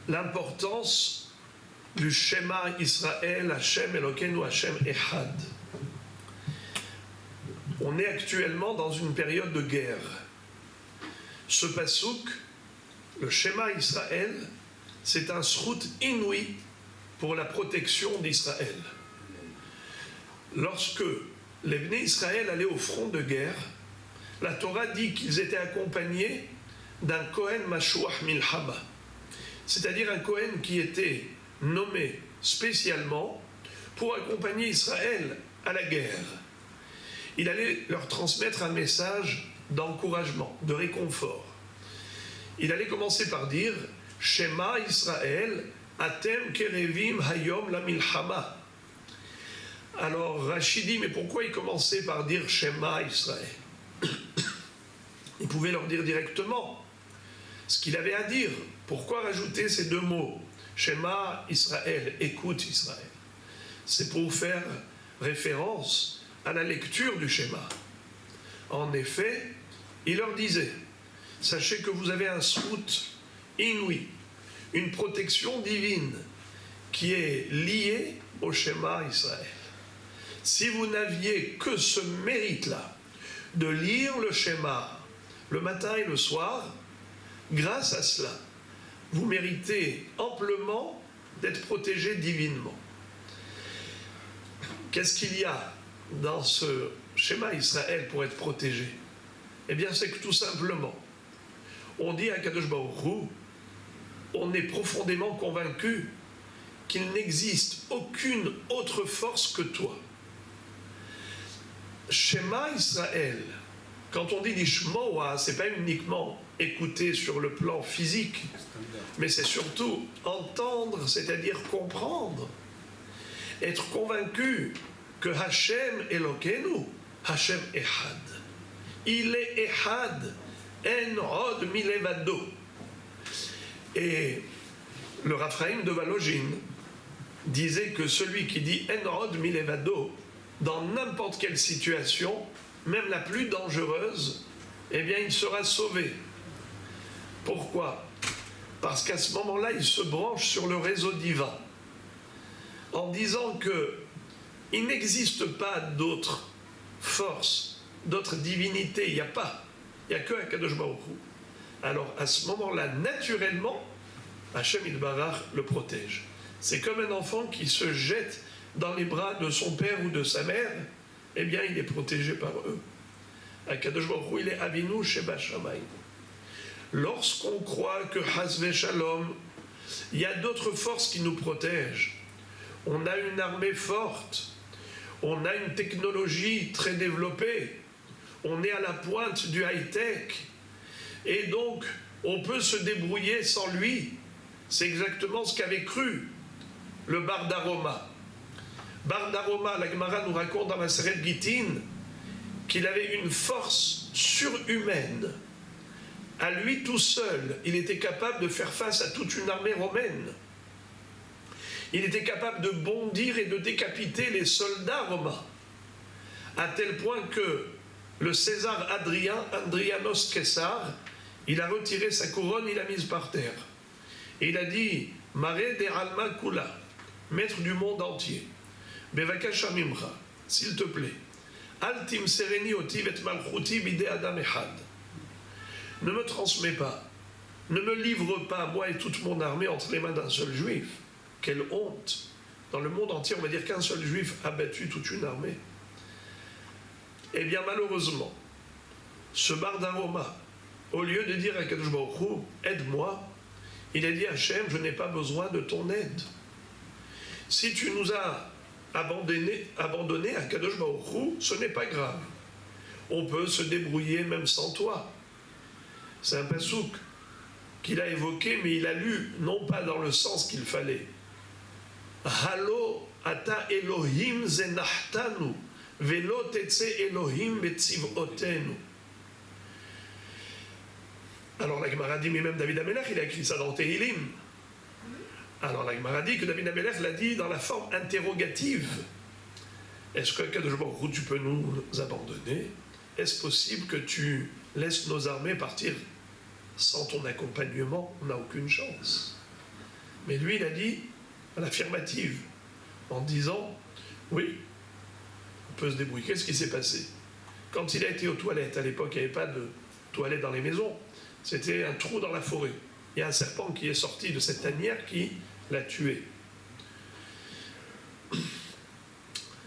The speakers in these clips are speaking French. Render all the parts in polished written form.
l'importance du Shema Israël, Hashem Elokeinu, Hashem Echad. On est actuellement dans une période de guerre. Ce pasouk, le Shema Israël, c'est un srout inouï pour la protection d'Israël. Lorsque les Bnei Israël allaient au front de guerre, la Torah dit qu'ils étaient accompagnés d'un Kohen Mashuach Milchama, c'est-à-dire un Kohen qui était nommé spécialement pour accompagner Israël à la guerre. Il allait leur transmettre un message d'encouragement, de réconfort. Il allait commencer par dire « Shema Israël, atem kerevim hayom la milchama ». Alors Rachid dit « Mais pourquoi il commençait par dire « Shema Israël » Il pouvait leur dire directement ce qu'il avait à dire. Pourquoi rajouter ces deux mots « Shema Israël »,« Écoute Israël ». C'est pour faire référence à la lecture du schéma. En effet, il leur disait, sachez que vous avez un srout inouï, une protection divine qui est liée au schéma Israël. Si vous n'aviez que ce mérite-là, de lire le schéma le matin et le soir, grâce à cela, vous méritez amplement d'être protégé divinement. Qu'est-ce qu'il y a dans ce schéma Israël pour être protégé? Eh bien, c'est que tout simplement, on dit à Kadosh Baruch Hu, on est profondément convaincu qu'il n'existe aucune autre force que toi. Schéma Israël, quand on dit l'ishmoa, c'est pas uniquement écouter sur le plan physique, mais c'est surtout entendre, c'est-à-dire comprendre, être convaincu que Hashem Elokeinu, Hashem Echad. Il est Echad, En Od Milevado. Et le Raphaïm de Valogine disait que celui qui dit En Od Milevado, dans n'importe quelle situation, même la plus dangereuse, eh bien il sera sauvé. Pourquoi? Parce qu'à ce moment-là, il se branche sur le réseau divin, en disant que il n'existe pas d'autres forces, d'autres divinités, il n'y a pas. Il n'y a que Akadosh Baruch Hu. Alors à ce moment-là, naturellement, Hachem Yitbarach le protège. C'est comme un enfant qui se jette dans les bras de son père ou de sa mère, eh bien il est protégé par eux. Akadosh Baruch Hu, il est Avinu Sheba Shamayim. Lorsqu'on croit que Hasve Shalom, il y a d'autres forces qui nous protègent, on a une armée forte, on a une technologie très développée, on est à la pointe du high-tech, et donc on peut se débrouiller sans lui. C'est exactement ce qu'avait cru le Bar d'Aroma. Bar d'Aroma, la Gemara nous raconte dans la Seret Gittin qu'il avait une force surhumaine. À lui tout seul, il était capable de faire face à toute une armée romaine. Il était capable de bondir et de décapiter les soldats romains, à tel point que le César Adrianos Caesar, il a retiré sa couronne, il l'a mise par terre. Et il a dit, Mare de Alma Kula, maître du monde entier, Bevakasha Mimcha, s'il te plaît, Altim Sereni Otiv et Malchuti Bide Adam Echad. Ne me transmets pas, ne me livre pas, moi et toute mon armée, entre les mains d'un seul juif. Quelle honte! Dans le monde entier, on va dire qu'un seul juif a battu toute une armée. Eh bien, malheureusement, ce Bar d'Aroma, au lieu de dire à Kadosh Baruch Hu, aide-moi, il a dit à Hachem, je n'ai pas besoin de ton aide. Si tu nous as abandonnés à Kadosh Baruch Hu, ce n'est pas grave. On peut se débrouiller même sans toi. C'est un pasouk qu'il a évoqué, mais il a lu non pas dans le sens qu'il fallait. Halo ata Elohim zenachtanu velo tetse Elohim betzivotenu. Alors la Gemara dit, mais même David Amelech, il a écrit ça dans Tehillim. Alors la Gemara dit que David Amelech l'a dit dans la forme interrogative. Est-ce que Kadosh Baruch Hu, tu peux nous abandonner? Est-ce possible que tu laisses nos armées partir sans ton accompagnement? On n'a aucune chance. Mais lui, il a dit à l'affirmative, en disant, oui, on peut se débrouiller. Qu'est-ce qui s'est passé? Quand il a été aux toilettes, à l'époque, il n'y avait pas de toilettes dans les maisons, c'était un trou dans la forêt. Il y a un serpent qui est sorti de cette tanière qui l'a tué.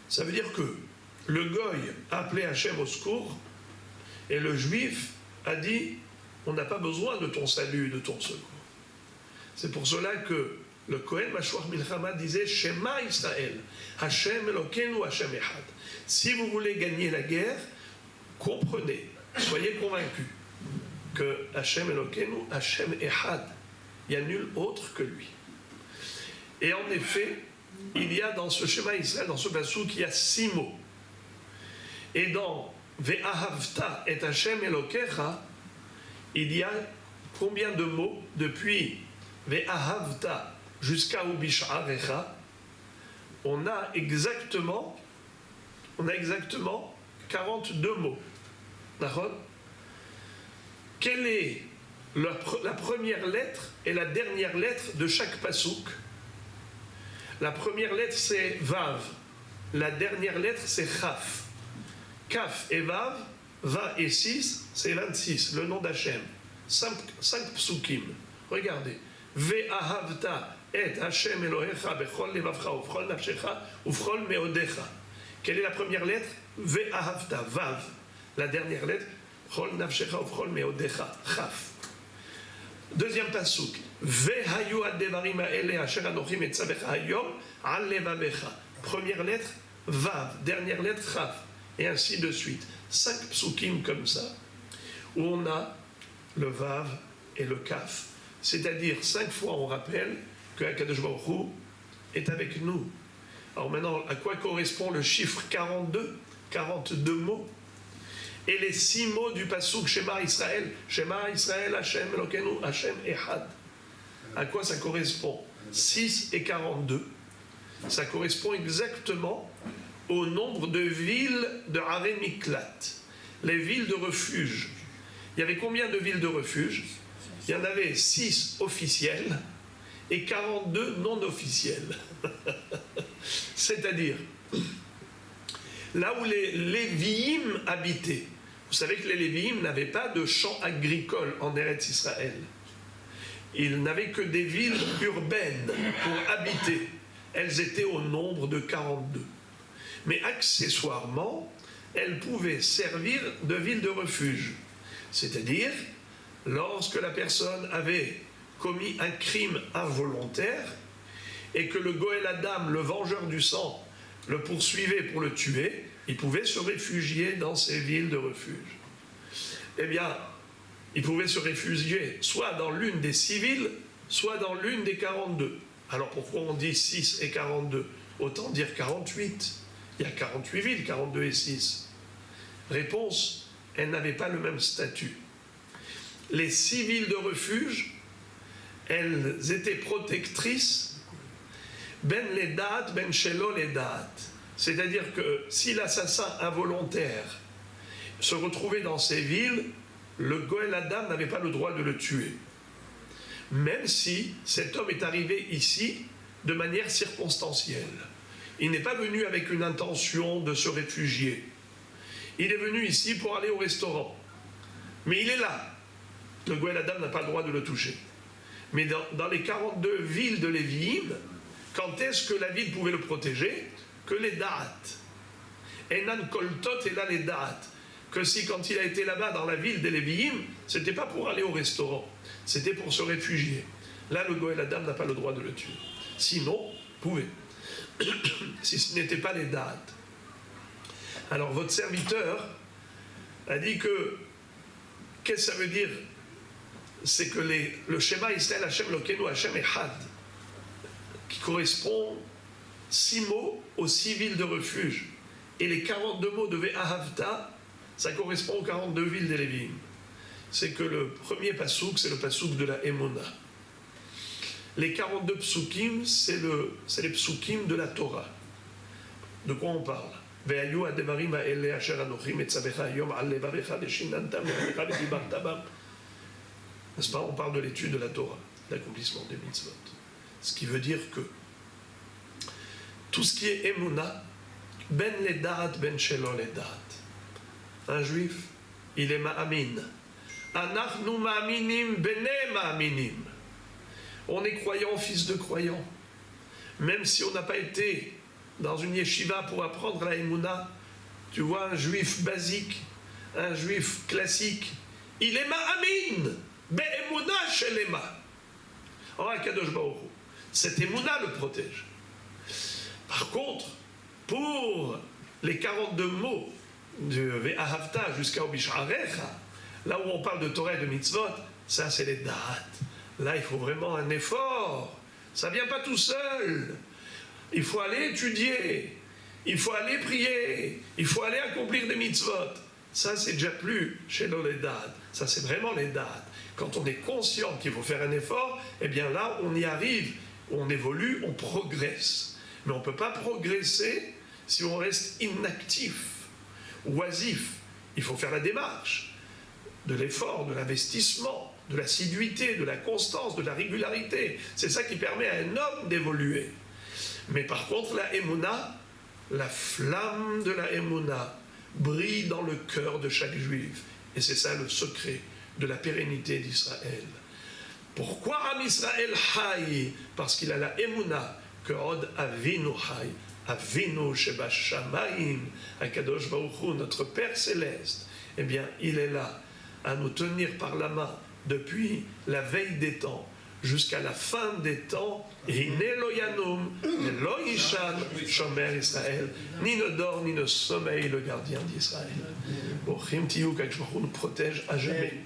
Ça veut dire que le goy a appelé Hachem au secours et le juif a dit on n'a pas besoin de ton salut, de ton secours. C'est pour cela que le Kohen Mashwach Milchama disait Shema Israël, Hachem Elokeinu Hachem Echad. Si vous voulez gagner la guerre, comprenez, soyez convaincus que Hachem Elokeinu Hachem Echad, il n'y a nul autre que lui. Et en effet, il y a dans ce Shema Israël, dans ce passouk, il y a 6 mots. Et dans Ve'ahavta et Hachem Elokecha, il y a combien de mots depuis Ve'ahavta jusqu'à Ubish'arecha? On a exactement 42 mots. D'accord? Quelle est la première lettre et la dernière lettre de chaque passouk? La première lettre c'est Vav, la dernière lettre c'est Chaf. Kaf et Vav, 20 et 6, c'est 26, le nom d'Hachem. 5 psukim. Regardez. Ve'ahavta et Hachem Elohecha bechol levavcha ufchol nafshecha ufchol meodecha. Quelle est la première lettre? Ve'ahavta, Vav. La dernière lettre, chol nafshecha ufchol meodecha, Chaf. Deuxième pasuk. Ve'hayu ad-devarim ha'ele asher anochi metzavecha hayom al levavecha. Première lettre, Vav. Dernière lettre, Chaf. Et ainsi de suite. 5 psukim comme ça, où on a le Vav et le Kaf. C'est-à-dire 5 fois on rappelle que Akadosh Baruch Hu est avec nous. Alors maintenant, à quoi correspond le chiffre 42? 42 mots. Et les 6 mots du pasuk Shema Israël, Hashem Elokeinu, Hashem Echad. À quoi ça correspond? 6 et 42. Ça correspond exactement au nombre de villes de Haré Miklat, les villes de refuge. Il y avait combien de villes de refuge? Il y en avait 6 officielles et 42 non officielles. C'est-à-dire, là où les Lévi'im habitaient. Vous savez que les Lévi'im n'avaient pas de champs agricoles en Eretz Israël. Ils n'avaient que des villes urbaines pour habiter. Elles étaient au nombre de 42. Mais accessoirement, elles pouvaient servir de ville de refuge. C'est-à-dire, lorsque la personne avait commis un crime involontaire et que le Goël Adam, le vengeur du sang, le poursuivait pour le tuer, il pouvait se réfugier dans ces villes de refuge. Eh bien, il pouvait se réfugier soit dans l'une des 6 villes, soit dans l'une des 42. Alors pourquoi on dit 6 et 42? Autant dire 48. Il y a 48 villes, 42 et 6. Réponse, elles n'avaient pas le même statut. Les 6 villes de refuge, elles étaient protectrices, ben les dates, ben shelo les dates. C'est-à-dire que si l'assassin involontaire se retrouvait dans ces villes, le Goël Adam n'avait pas le droit de le tuer. Même si cet homme est arrivé ici de manière circonstancielle. Il n'est pas venu avec une intention de se réfugier. Il est venu ici pour aller au restaurant. Mais il est là. Le Goël Adam n'a pas le droit de le toucher. Mais dans les 42 villes de Lévi'im, quand est-ce que la ville pouvait le protéger? Que les dates. Enan koltot et là les dates. Que si quand il a été là-bas dans la ville des Lévi'im, c'était pas pour aller au restaurant. C'était pour se réfugier. Là, le Goël Adam n'a pas le droit de le tuer. Sinon, il pouvait. Si ce n'était pas les dates. Alors votre serviteur a dit que qu'est-ce que ça veut dire? C'est que le Shema Israël Hashem Elokeinu Hashem Echad, qui correspond 6 mots aux 6 villes de refuge, et les 42 mots de Ve'ahavta, ça correspond aux 42 villes des Lévi'im. C'est que le premier pasouk, c'est le pasouk de la Emona. Les 42 psukim, c'est les psukim de la Torah. De quoi on parle? Ve'ayu ad-devarim ha'ele asher anochi metzavecha hayom al levavecha leshinantam levavecha vedibarta bam. N'est-ce pas? On parle de l'étude de la Torah, l'accomplissement des mitzvot. Ce qui veut dire que tout ce qui est Emouna, ben ledat, ben shelo ledat. Un juif, il est ma'amin. Anachnu ma'aminim, bene ma'aminim. On est croyant, fils de croyant. Même si on n'a pas été dans une yeshiva pour apprendre la Emouna, tu vois, un juif basique, un juif classique, il est ma'amin, be'emouna shelema. Oh, Akadosh Baruch Hu, cette Emouna le protège. Par contre, pour les 42 mots de Ve'ahavta jusqu'à Obisharecha, là où on parle de Torah et de mitzvot, ça c'est les dates. Là, il faut vraiment un effort. Ça ne vient pas tout seul. Il faut aller étudier. Il faut aller prier. Il faut aller accomplir des mitzvot. Ça, c'est déjà plus chez nous les dates. Ça, c'est vraiment les dates. Quand on est conscient qu'il faut faire un effort, eh bien là, on y arrive. On évolue, on progresse. Mais on ne peut pas progresser si on reste inactif, oisif. Il faut faire la démarche de l'effort, de l'investissement, de l'assiduité, de la constance, de la régularité. C'est ça qui permet à un homme d'évoluer. Mais par contre, la Emouna, la flamme de la Emouna, brille dans le cœur de chaque juif. Et c'est ça le secret de la pérennité d'Israël. Pourquoi Am Israël Haï? Parce qu'il a la Emouna, que Od Avinu Haï, Avinu Sheba Shamayim, Akadosh Baruch Hu, notre Père Céleste, eh bien, il est là à nous tenir par la main depuis la veille des temps jusqu'à la fin des temps. Et Lo Yanum, Lo Yishan, Shomer Israël, ni ne dort ni ne sommeille le gardien d'Israël. Bochim Tiyu, qu'Akadosh Baruch Hu nous protège à jamais.